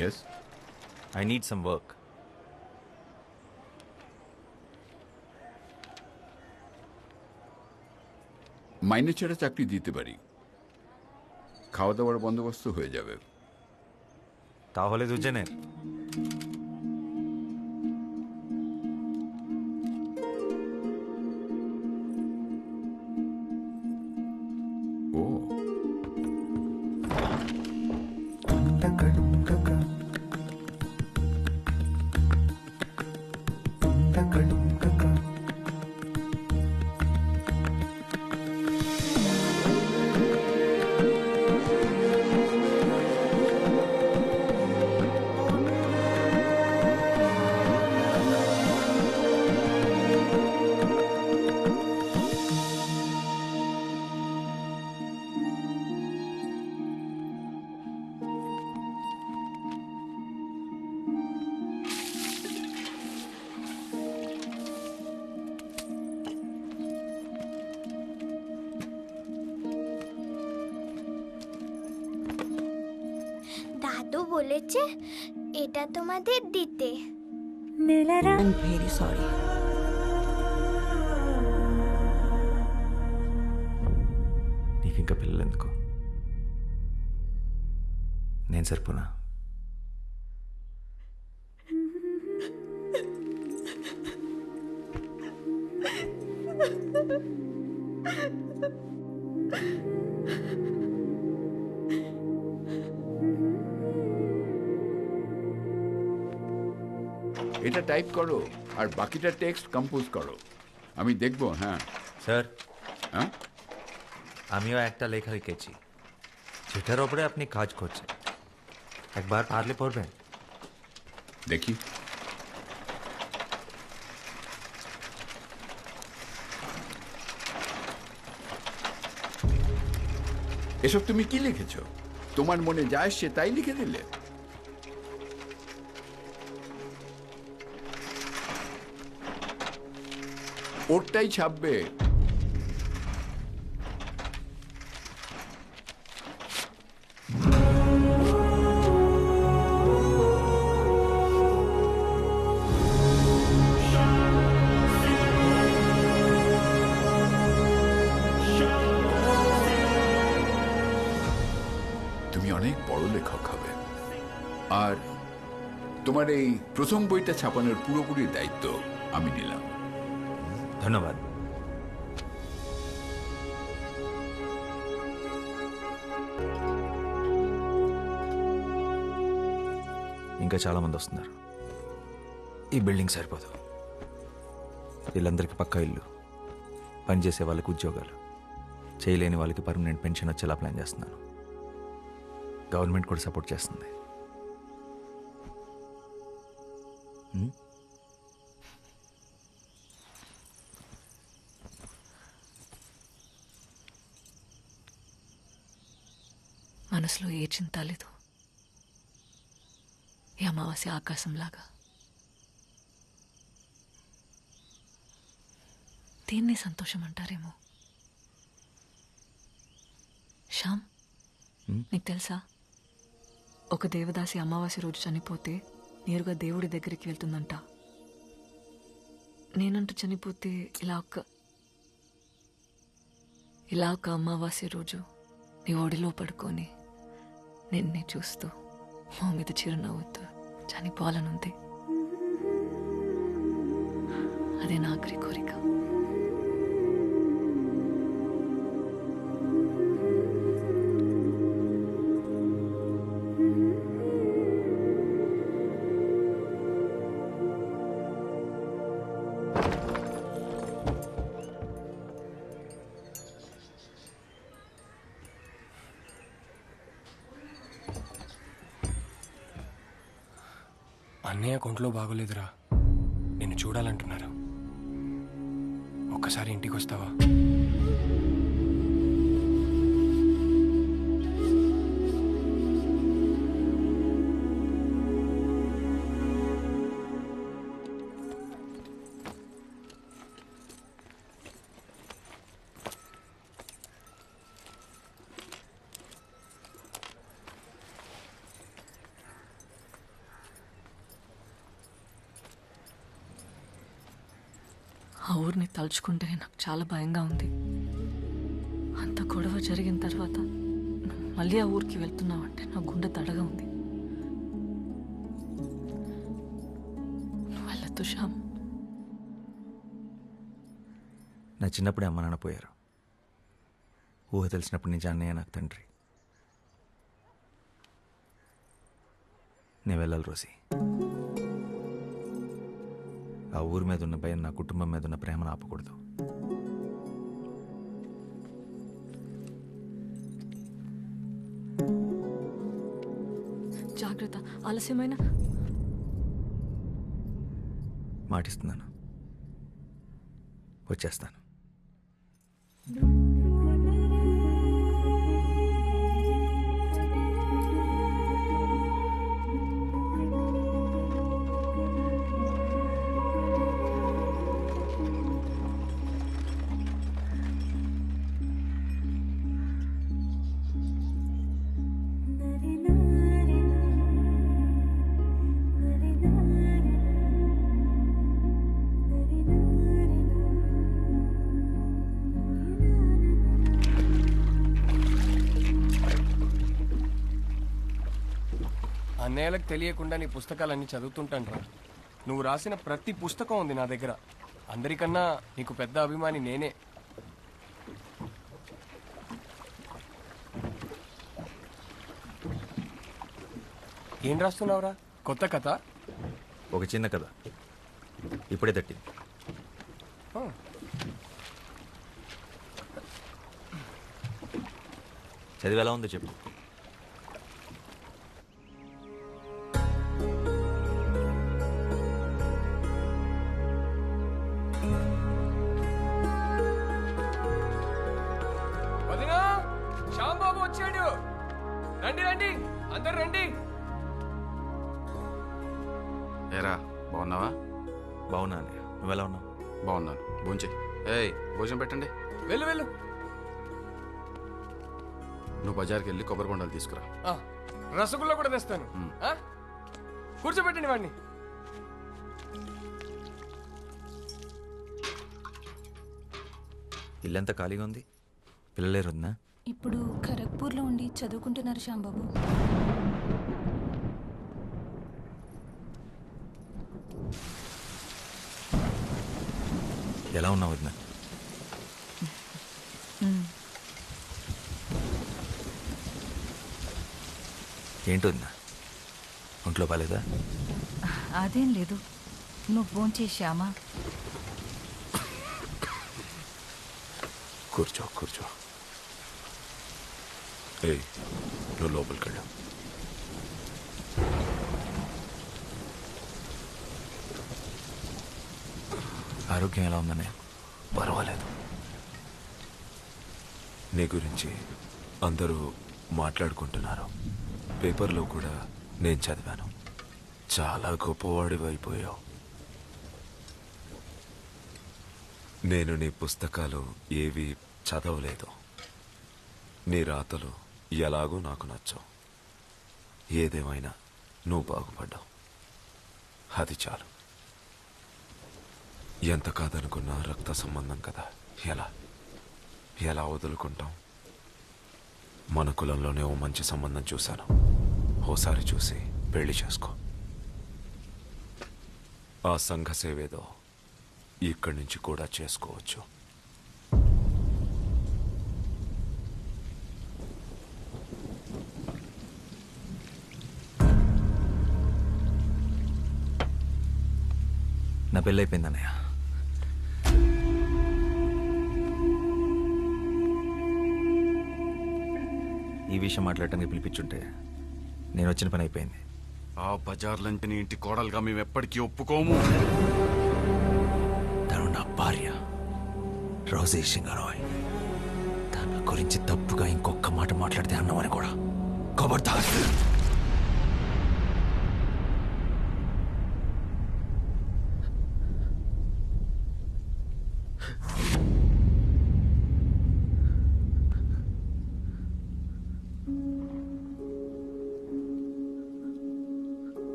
Yes? I need some work. মাইনে ছেড়ে চাকরি দিতে পারি, খাওয়া দাওয়ার বন্দোবস্ত হয়ে যাবে। তাহলে দুজনের ও দাদু বলেছে এটা তোমাদের দিতে। I'm very sorry. నీకు ఇంకా పిల్లలు ఎందుకు? నేను సరిపోనా? এটা টাইপ করো আর বাকিটা টেক্সট কম্পোজ করো, আমি দেখবো। হ্যাঁ স্যার, হ্যাঁ, আমিও একটা লেখা লিখেছি যেটার ওপরে আপনি কাজ করছেন। একবার পারলে পড়বেন। দেখি। এসব তুমি কি লিখেছ? তোমার মনে যা আসছে তাই লিখে দিলে? ওরটাই ছাপবে। তুমি অনেক বড় লেখক হবে, আর তোমার এই প্রথম বইটা ছাপানোর পুরোপুরি দায়িত্ব আমি নিলাম। ধন্যবাদ। ఇంకా చాలామంది వస్తున్నారు. ఈ బిల్డింగ్ సరిపోదు. వీళ్ళందరికీ పక్కా ఇల్లు, పనిచేసే వాళ్ళకి ఉద్యోగాలు, చేయలేని వాళ్ళకి పర్మనెంట్ పెన్షన్ వచ్చేలా ప్లాన్ చేస్తున్నాను. గవర్నమెంట్ కూడా సపోర్ట్ చేస్తుంది. మనసులో ఏ చింత లేదు. ఈ అమావాస్య ఆకాశంలాగా. దీన్ని సంతోషం అంటారేమో. శ్యామ్, నీకు తెలుసా, ఒక దేవదాసి అమావాస్య రోజు చనిపోతే నేరుగా దేవుడి దగ్గరికి వెళ్తుందంట. నేనంటూ చనిపోతే ఇలా ఒక అమావాస్య రోజు నీ ఒడిలో పడుకొని నిన్నే చూస్తూ మా మీద చిరునవ్వుతూ చనిపోవాలనుంది. అదే నా ఆఖరి కోరిక. అన్నయ్య కొంట్లో బాగోలేదురా, నిన్ను చూడాలంటున్నారు. ఒక్కసారి ఇంటికి వస్తావా? ఆ ఊరిని తలుచుకుంటేనే నాకు చాలా భయంగా ఉంది. అంత గొడవ జరిగిన తర్వాత నువ్వు మళ్ళీ ఆ ఊరికి వెళ్తున్నావు అంటే నా గుండె దడగా ఉంది. నువ్వు వెళ్ళొద్దు శ్యామ్. నా చిన్నప్పుడే అమ్మ నాన్న పోయారు. ఊహ తెలిసినప్పటి నుంచి అన్నయ్య నాకు తండ్రి. నేను వెళ్ళాలి రోసి. ఆ ఊరి మీద ఉన్న భయం నా కుటుంబం మీద ఉన్న ప్రేమను ఆపకూడదు. జాగ్రత్త, ఆలస్యమైన. మాటిస్తున్నాను, వచ్చేస్తాను. అన్నయ్యలకు తెలియకుండా నీ పుస్తకాలన్నీ చదువుతుంటాను రా. నువ్వు రాసిన ప్రతి పుస్తకం ఉంది నా దగ్గర. అందరికన్నా నీకు పెద్ద అభిమాని నేనే. ఏం రాస్తున్నావురా? కొత్త కథ? ఒక చిన్న కథ ఇప్పుడే తట్టింది. చదివి ఎలా ఉందో చెప్పు. వదినా, శ్యాంబాబు వచ్చాడు. రండి రండి, అందరు రండి. ఏరా బాగున్నావా? బాగున్నా అన్నయ్య, నువ్వు ఎలా ఉన్నావు? బాగున్నాను. భోంచే. ఏయ్ భోజనం పెట్టండి. వెళ్ళు వెళ్ళు. నువ్వు బజార్కి వెళ్ళి కొబ్బరి బొండాలు తీసుకురా. రసగుల్లా కూడా తెస్తాను. కూర్చోబెట్టండి వాడిని. ఇల్లంతా ఖాళీగా ఉంది, పిల్లలేరు వద్దా? ఇప్పుడు ఖరగ్పూర్లో ఉండి చదువుకుంటున్నారు శ్యాంబాబు. ఎలా ఉన్నావు వద్దా? ఏంటి వద్దా, ఒంట్లో బాలేదా? అదేం లేదు, నువ్వు భోంచేశామా? కూర్చో కూర్చో. ఏయ్ నువ్వు లోపలికి వెళ్ళు. ఆరోగ్యం ఎలా ఉందన్నయ్య? పర్వాలేదు. నీ గురించి అందరూ మాట్లాడుకుంటున్నారు. పేపర్లో కూడా నేను చదివాను. చాలా గొప్పవాడివి అయిపోయావు. నేను నీ పుస్తకాలు ఏవి చదవలేదు. నీ రాతలు ఎలాగో నాకు నచ్చవు. ఏదేమైనా నువ్వు బాగుపడ్డావు, అది చాలు. ఎంత కాదనుకున్నా రక్త సంబంధం కదా, ఎలా ఎలా వదులుకుంటాం? మన కులంలోనే ఓ మంచి సంబంధం చూశాను. ఓసారి చూసి పెళ్లి చేసుకో. ఆ సంఘ సేవేదో ఇక్కడి నుంచి కూడా చేసుకోవచ్చు. నా పెళ్ళైపోయింది అన్నయ్య. ఈ విషయం మాట్లాడటానికి పిలిపించుంటే నేను వచ్చిన పని అయిపోయింది. ఆ బజార్లంటే నీ ఇంటి కోడలుగా మేము ఎప్పటికీ ఒప్పుకోము. తను నా భార్య రోజీ సింగరాయ్. తన గురించి తప్పుగా ఇంకొక మాట మాట్లాడితే అన్నమని కూడా కబర్దార్.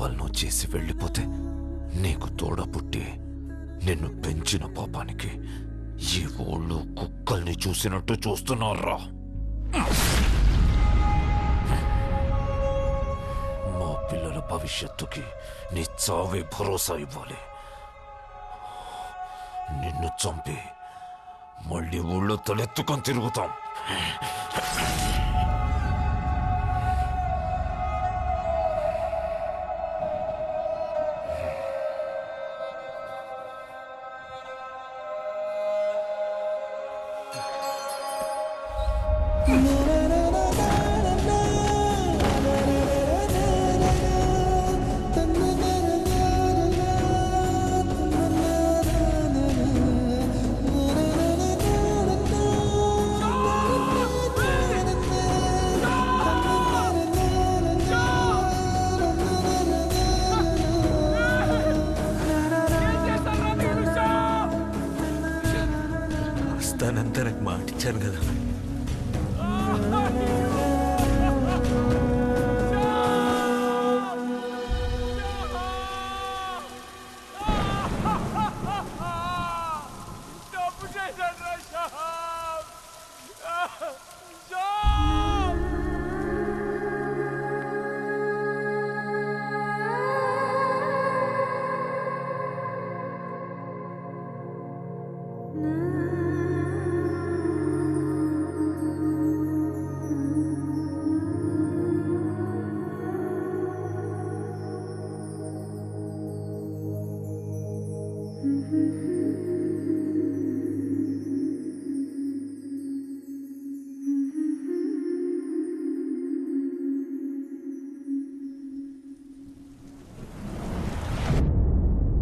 కుక్కలను చేసి వెళ్ళిపోతే నీకు తోడ పుట్టి నిన్ను పెంచిన పాపానికి ఈ ఊళ్ళో కుక్కల్ని చూసినట్టు చూస్తున్నారా? మా పిల్లల భవిష్యత్తుకి నీ చావే భరోసా ఇవ్వాలి. నిన్ను చంపి మళ్ళీ ఊళ్ళో తలెత్తుకొని తిరుగుతాం. వస్తానంతా నాకు మాట ఇచ్చాను కదా. Mm-hmm.